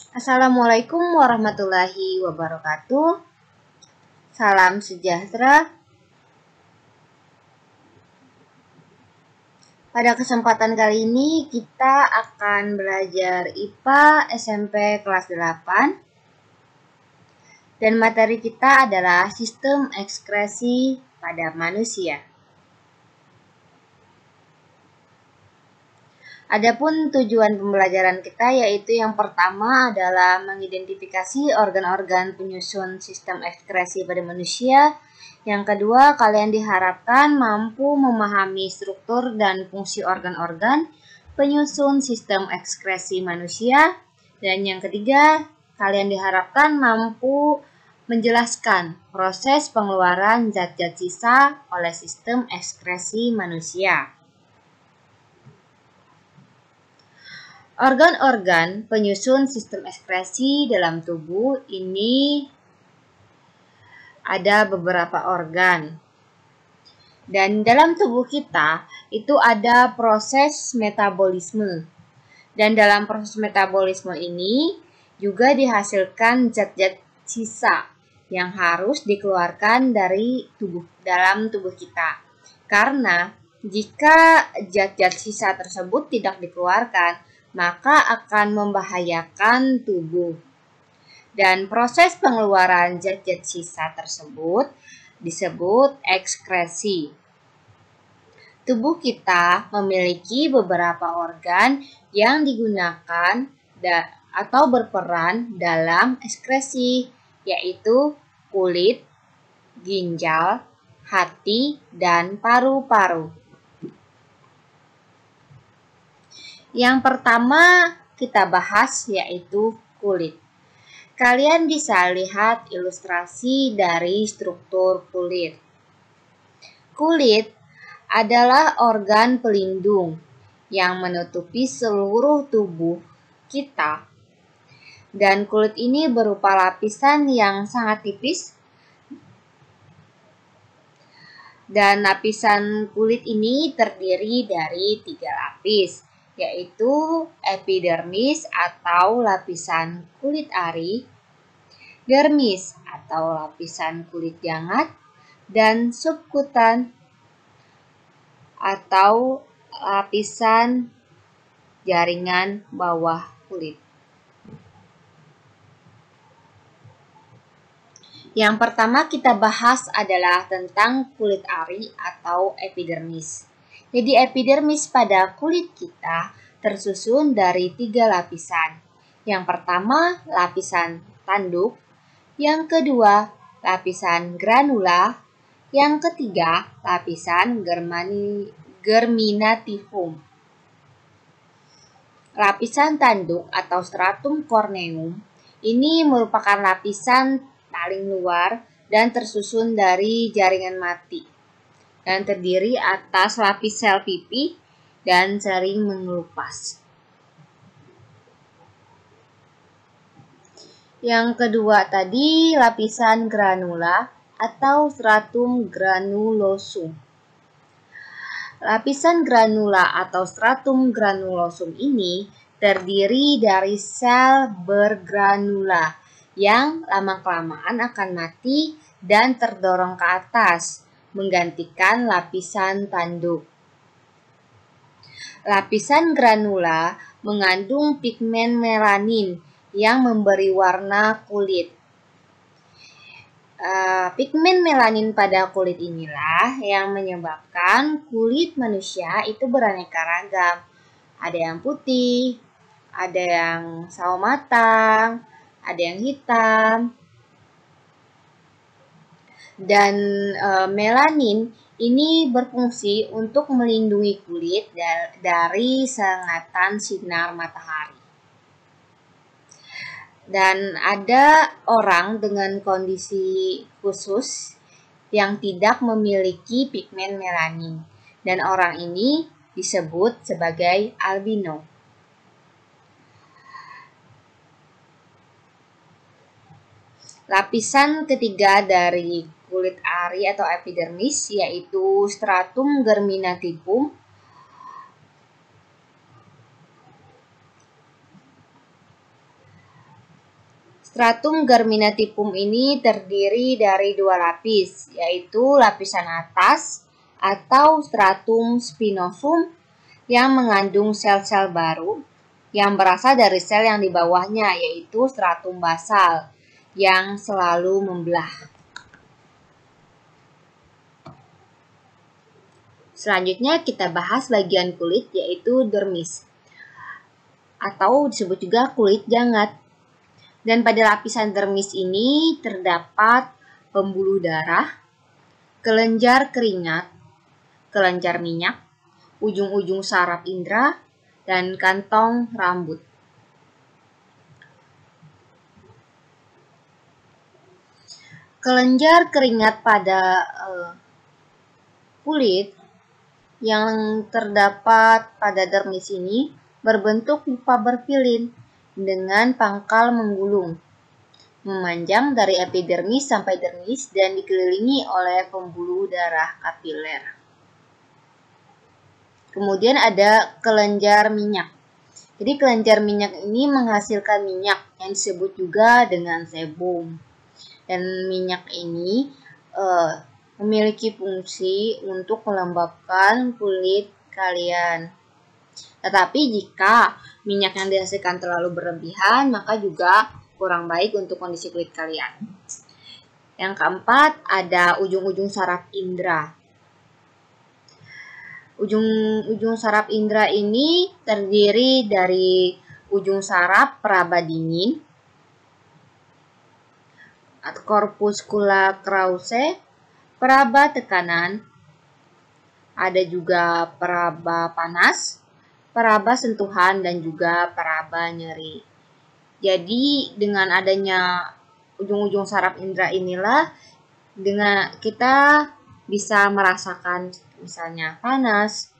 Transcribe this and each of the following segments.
Assalamualaikum warahmatullahi wabarakatuh. Salam sejahtera. Pada kesempatan kali ini kita akan belajar IPA SMP kelas 8. Dan materi kita adalah sistem ekskresi pada manusia. Adapun tujuan pembelajaran kita yaitu yang pertama adalah mengidentifikasi organ-organ penyusun sistem ekskresi pada manusia. Yang kedua, kalian diharapkan mampu memahami struktur dan fungsi organ-organ penyusun sistem ekskresi manusia. Dan yang ketiga, kalian diharapkan mampu menjelaskan proses pengeluaran zat-zat sisa oleh sistem ekskresi manusia. Organ-organ penyusun sistem ekskresi dalam tubuh ini ada beberapa organ. Dan dalam tubuh kita itu ada proses metabolisme. Dan dalam proses metabolisme ini juga dihasilkan zat-zat sisa yang harus dikeluarkan dari dalam tubuh kita. Karena jika zat-zat sisa tersebut tidak dikeluarkan, maka akan membahayakan tubuh. Dan proses pengeluaran zat-zat sisa tersebut disebut ekskresi. Tubuh kita memiliki beberapa organ yang digunakan atau berperan dalam ekskresi, yaitu kulit, ginjal, hati, dan paru-paru. Yang pertama kita bahas yaitu kulit. Kalian bisa lihat ilustrasi dari struktur kulit. Kulit adalah organ pelindung yang menutupi seluruh tubuh kita. Dan kulit ini berupa lapisan yang sangat tipis. Dan lapisan kulit ini terdiri dari 3 lapis, yaitu epidermis atau lapisan kulit ari, dermis atau lapisan kulit hangat, dan subkutan atau lapisan jaringan bawah kulit. Yang pertama kita bahas adalah tentang kulit ari atau epidermis. Jadi epidermis pada kulit kita tersusun dari 3 lapisan. Yang pertama lapisan tanduk, yang kedua lapisan granula, yang ketiga lapisan germinativum. Lapisan tanduk atau stratum corneum ini merupakan lapisan paling luar dan tersusun dari jaringan mati dan terdiri atas lapis sel pipi dan sering mengelupas. Yang kedua tadi lapisan granula atau stratum granulosum. Lapisan granula atau stratum granulosum ini terdiri dari sel bergranula yang lama-kelamaan akan mati dan terdorong ke atas, menggantikan lapisan tanduk. Lapisan granula mengandung pigmen melanin yang memberi warna kulit. Pigmen melanin pada kulit inilah yang menyebabkan kulit manusia itu beraneka ragam. Ada yang putih, ada yang sawo matang, ada yang hitam. Dan melanin ini berfungsi untuk melindungi kulit dari sengatan sinar matahari. Dan ada orang dengan kondisi khusus yang tidak memiliki pigmen melanin. Dan orang ini disebut sebagai albino. Lapisan ketiga dari kulit ari atau epidermis yaitu stratum germinativum. Stratum germinativum ini terdiri dari dua lapis, yaitu lapisan atas atau stratum spinosum yang mengandung sel-sel baru yang berasal dari sel yang di bawahnya, yaitu stratum basal yang selalu membelah. Selanjutnya kita bahas bagian kulit, yaitu dermis atau disebut juga kulit jangat. Dan pada lapisan dermis ini terdapat pembuluh darah, kelenjar keringat, kelenjar minyak, ujung-ujung saraf indera, dan kantong rambut. Kelenjar keringat pada kulit yang terdapat pada dermis ini berbentuk pipa berpilin dengan pangkal menggulung, memanjang dari epidermis sampai dermis dan dikelilingi oleh pembuluh darah kapiler. Kemudian ada kelenjar minyak. Jadi kelenjar minyak ini menghasilkan minyak yang disebut juga dengan sebum. Dan minyak ini memiliki fungsi untuk melembabkan kulit kalian. Tetapi jika minyak yang dihasilkan terlalu berlebihan, maka juga kurang baik untuk kondisi kulit kalian. Yang keempat, ada ujung-ujung saraf indera. Ujung saraf indera ini terdiri dari ujung saraf peraba dingin, corpuscula Krause, peraba tekanan, ada juga peraba panas, peraba sentuhan, dan juga peraba nyeri. Jadi dengan adanya ujung-ujung saraf indera inilah dengan kita bisa merasakan misalnya panas,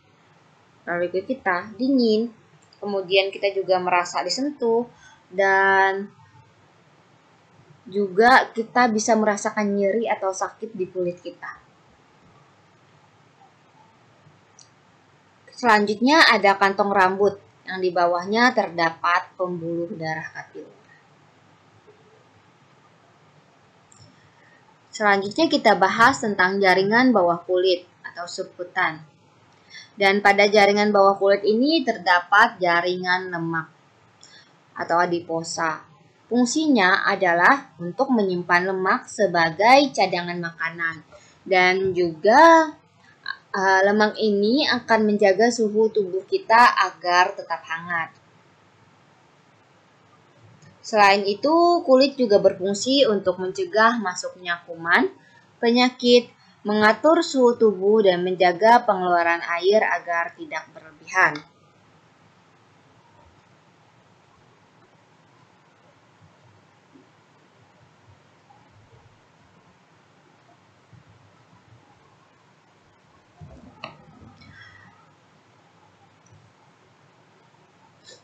lalu kita dingin, kemudian kita juga merasa disentuh, dan juga kita bisa merasakan nyeri atau sakit di kulit kita. Selanjutnya ada kantong rambut yang di bawahnya terdapat pembuluh darah kapiler. Selanjutnya kita bahas tentang jaringan bawah kulit atau subkutan. Dan pada jaringan bawah kulit ini terdapat jaringan lemak atau adiposa. Fungsinya adalah untuk menyimpan lemak sebagai cadangan makanan. Dan juga lemak ini akan menjaga suhu tubuh kita agar tetap hangat. Selain itu, kulit juga berfungsi untuk mencegah masuknya kuman, penyakit, mengatur suhu tubuh, dan menjaga pengeluaran air agar tidak berlebihan.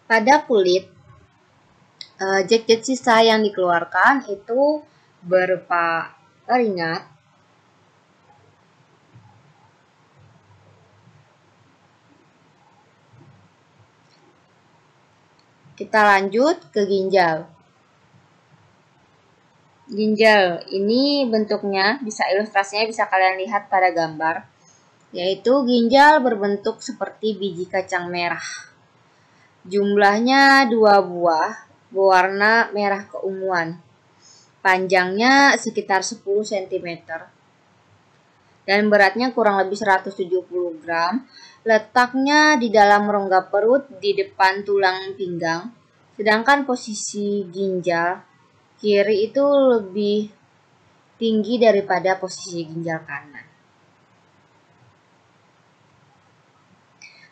Pada kulit, zat-zat sisa yang dikeluarkan itu berupa keringat, kita lanjut ke ginjal. Ginjal ini bentuknya, ilustrasinya bisa kalian lihat pada gambar, yaitu ginjal berbentuk seperti biji kacang merah. Jumlahnya 2 buah, berwarna merah keunguan. Panjangnya sekitar 10 cm. Dan beratnya kurang lebih 170 gram. Letaknya di dalam rongga perut di depan tulang pinggang. Sedangkan posisi ginjal kiri itu lebih tinggi daripada posisi ginjal kanan.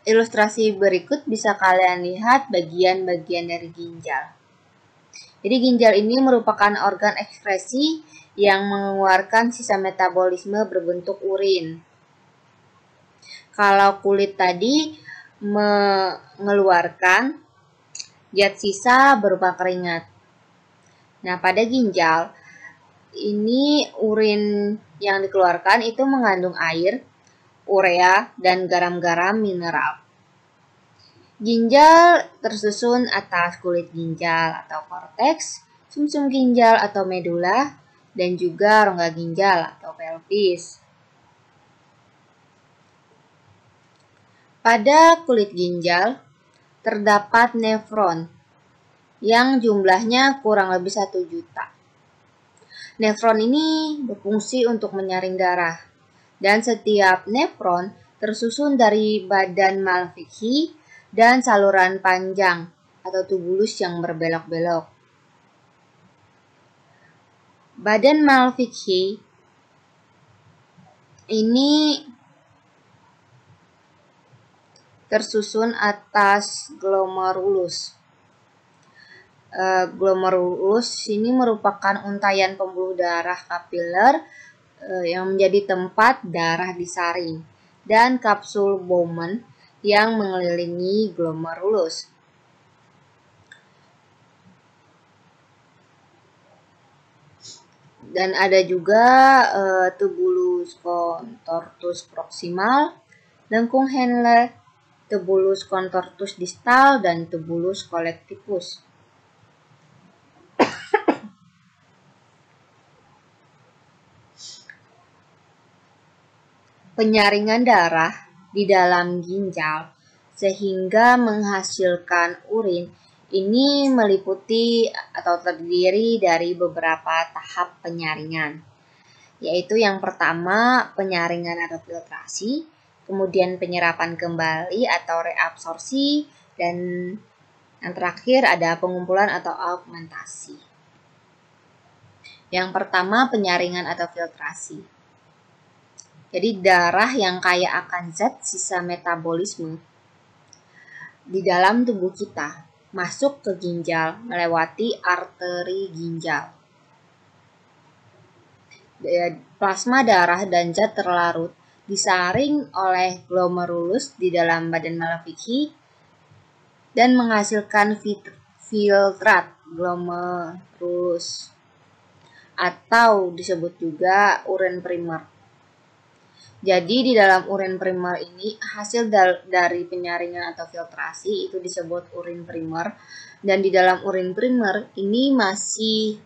Ilustrasi berikut bisa kalian lihat bagian-bagian dari ginjal. Jadi ginjal ini merupakan organ ekskresi yang mengeluarkan sisa metabolisme berbentuk urin. Kalau kulit tadi mengeluarkan zat sisa berupa keringat. Nah, pada ginjal ini urin yang dikeluarkan itu mengandung air, urea, dan garam-garam mineral. Ginjal tersusun atas kulit ginjal atau korteks, sumsum ginjal atau medula, dan juga rongga ginjal atau pelvis. Pada kulit ginjal terdapat nefron yang jumlahnya kurang lebih 1 juta. Nefron ini berfungsi untuk menyaring darah, dan setiap nefron tersusun dari badan Malfizi dan saluran panjang atau tubulus yang berbelok-belok. Badan Malfizi ini tersusun atas glomerulus. Glomerulus ini merupakan untayan pembuluh darah kapiler yang menjadi tempat darah disaring, dan kapsul Bowman yang mengelilingi glomerulus. Dan ada juga tubulus contortus proximal, lengkung Henle, tubulus contortus distal, dan tubulus collectivus. Penyaringan darah di dalam ginjal sehingga menghasilkan urin ini meliputi atau terdiri dari beberapa tahap penyaringan, yaitu yang pertama penyaringan atau filtrasi, kemudian penyerapan kembali atau reabsorpsi, dan yang terakhir ada pengumpulan atau augmentasi. Yang pertama penyaringan atau filtrasi. Jadi darah yang kaya akan zat sisa metabolisme di dalam tubuh kita masuk ke ginjal melewati arteri ginjal. Plasma darah dan zat terlarut disaring oleh glomerulus di dalam badan Malfizi dan menghasilkan filtrat glomerulus atau disebut juga urin primer. Jadi di dalam urin primer ini hasil dari penyaringan atau filtrasi itu disebut urin primer, dan di dalam urin primer ini masih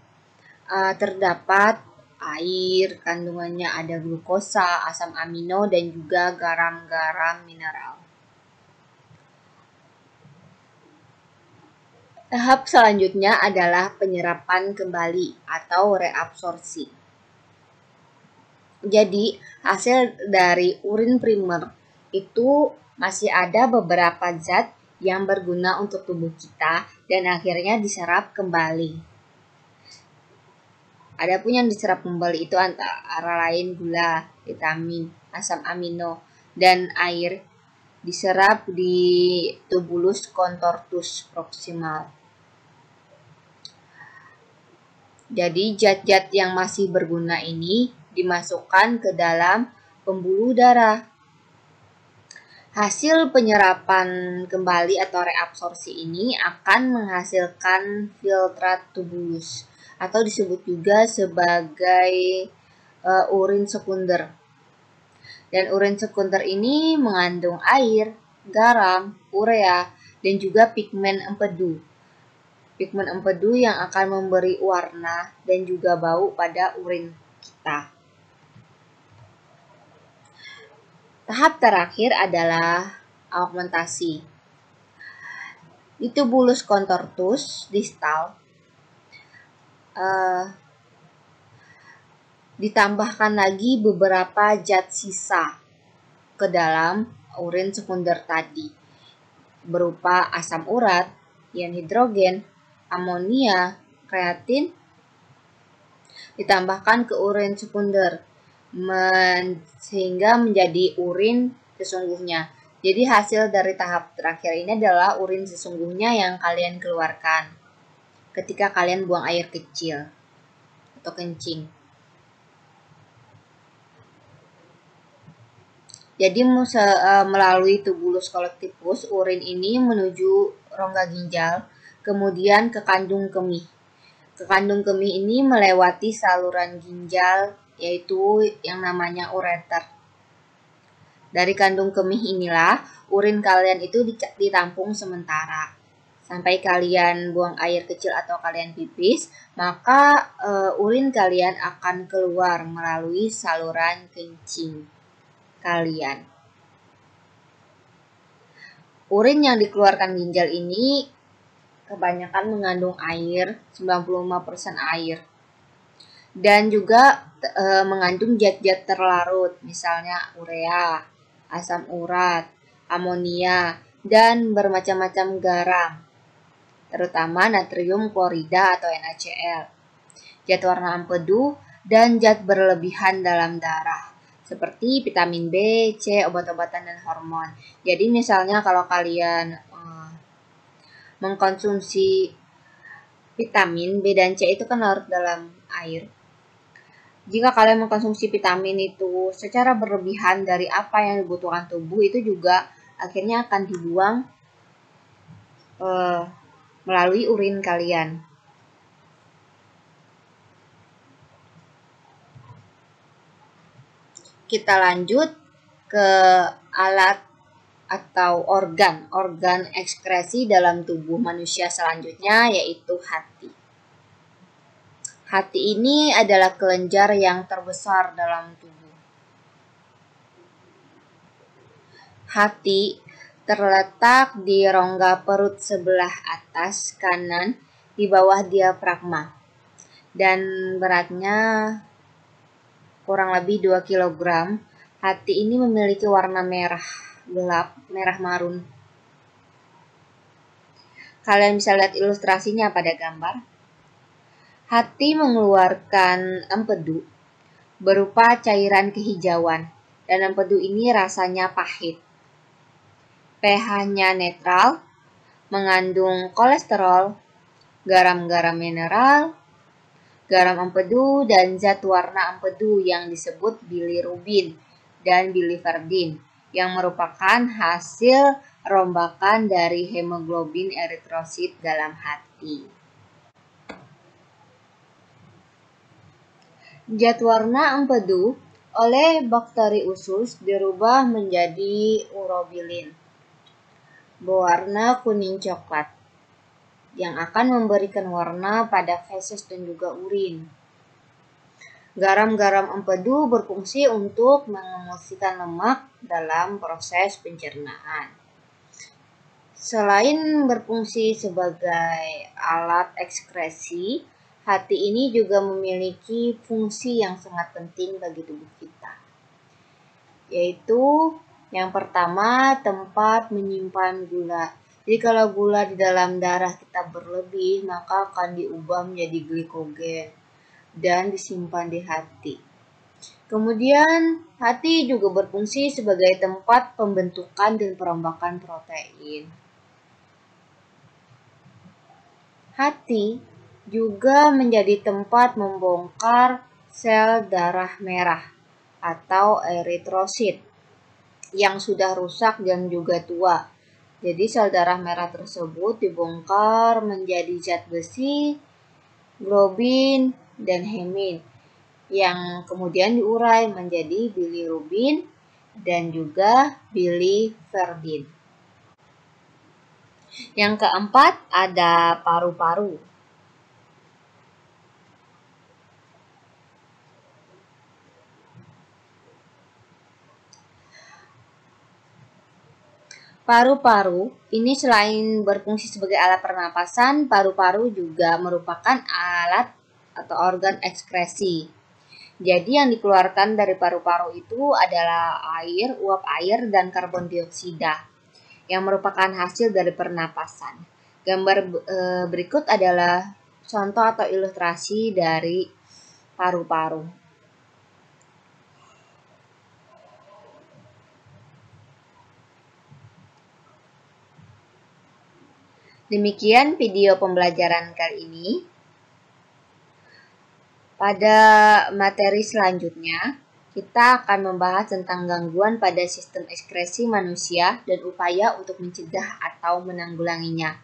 terdapat air, kandungannya ada glukosa, asam amino, dan juga garam-garam mineral. Tahap selanjutnya adalah penyerapan kembali atau reabsorpsi. Jadi, hasil dari urin primer itu masih ada beberapa zat yang berguna untuk tubuh kita dan akhirnya diserap kembali. Adapun yang diserap kembali itu antara lain gula, vitamin, asam amino, dan air diserap di tubulus contortus proximal. Jadi zat-zat yang masih berguna ini dimasukkan ke dalam pembuluh darah. Hasil penyerapan kembali atau reabsorpsi ini akan menghasilkan filtrat tubulus atau disebut juga sebagai urin sekunder. Dan urin sekunder ini mengandung air, garam, urea, dan juga pigmen empedu. Pigmen empedu yang akan memberi warna dan juga bau pada urin kita. Tahap terakhir adalah augmentasi. Di tubulus contortus distal ditambahkan lagi beberapa zat sisa ke dalam urin sekunder tadi, berupa asam urat, ion hidrogen, amonia, kreatin, ditambahkan ke urin sekunder sehingga menjadi urin sesungguhnya. Jadi hasil dari tahap terakhir ini adalah urin sesungguhnya yang kalian keluarkan ketika kalian buang air kecil atau kencing. Jadi melalui tubulus collectivus, urin ini menuju rongga ginjal, kemudian ke kandung kemih. Ke kandung kemih ini melewati saluran ginjal, yaitu yang namanya ureter. Dari kandung kemih inilah urin kalian itu ditampung sementara sampai kalian buang air kecil atau kalian pipis, maka urin kalian akan keluar melalui saluran kencing kalian. Urin yang dikeluarkan ginjal ini kebanyakan mengandung air, 95% air. Dan juga mengandung zat-zat terlarut, misalnya urea, asam urat, amonia, dan bermacam-macam garam, terutama natrium klorida atau NaCl, zat warna empedu, dan zat berlebihan dalam darah, seperti vitamin B, C, obat-obatan, dan hormon. Jadi misalnya kalau kalian mengkonsumsi vitamin B dan C itu kan larut dalam air. Jika kalian mengkonsumsi vitamin itu secara berlebihan dari apa yang dibutuhkan tubuh, itu juga akhirnya akan dibuang melalui urin kalian. Kita lanjut ke alat atau organ ekskresi dalam tubuh manusia selanjutnya, yaitu hati. Hati ini adalah kelenjar yang terbesar dalam tubuh. Hati terletak di rongga perut sebelah atas kanan di bawah diafragma dan beratnya kurang lebih 2 kg. Hati ini memiliki warna merah gelap, merah marun. Kalian bisa lihat ilustrasinya pada gambar. Hati mengeluarkan empedu berupa cairan kehijauan, dan empedu ini rasanya pahit. pH-nya netral, mengandung kolesterol, garam-garam mineral, garam empedu, dan zat warna empedu yang disebut bilirubin dan biliverdin, yang merupakan hasil rombakan dari hemoglobin eritrosit dalam hati. Zat warna empedu oleh bakteri usus dirubah menjadi urobilin berwarna kuning coklat yang akan memberikan warna pada feses dan juga urin. Garam-garam empedu berfungsi untuk mengemulsikan lemak dalam proses pencernaan. Selain berfungsi sebagai alat ekskresi, hati ini juga memiliki fungsi yang sangat penting bagi tubuh kita, yaitu yang pertama, tempat menyimpan gula. Jadi kalau gula di dalam darah kita berlebih, maka akan diubah menjadi glikogen dan disimpan di hati. Kemudian, hati juga berfungsi sebagai tempat pembentukan dan perombakan protein. Hati juga menjadi tempat membongkar sel darah merah atau eritrosit yang sudah rusak dan juga tua. Jadi sel darah merah tersebut dibongkar menjadi zat besi, globin, dan hemin yang kemudian diurai menjadi bilirubin dan juga biliverdin. Yang keempat ada paru-paru. Paru-paru ini selain berfungsi sebagai alat pernapasan, paru-paru juga merupakan alat atau organ ekskresi. Jadi yang dikeluarkan dari paru-paru itu adalah air, uap air, dan karbon dioksida yang merupakan hasil dari pernapasan. Gambar berikut adalah contoh atau ilustrasi dari paru-paru. Demikian video pembelajaran kali ini. Pada materi selanjutnya, kita akan membahas tentang gangguan pada sistem ekskresi manusia dan upaya untuk mencegah atau menanggulanginya.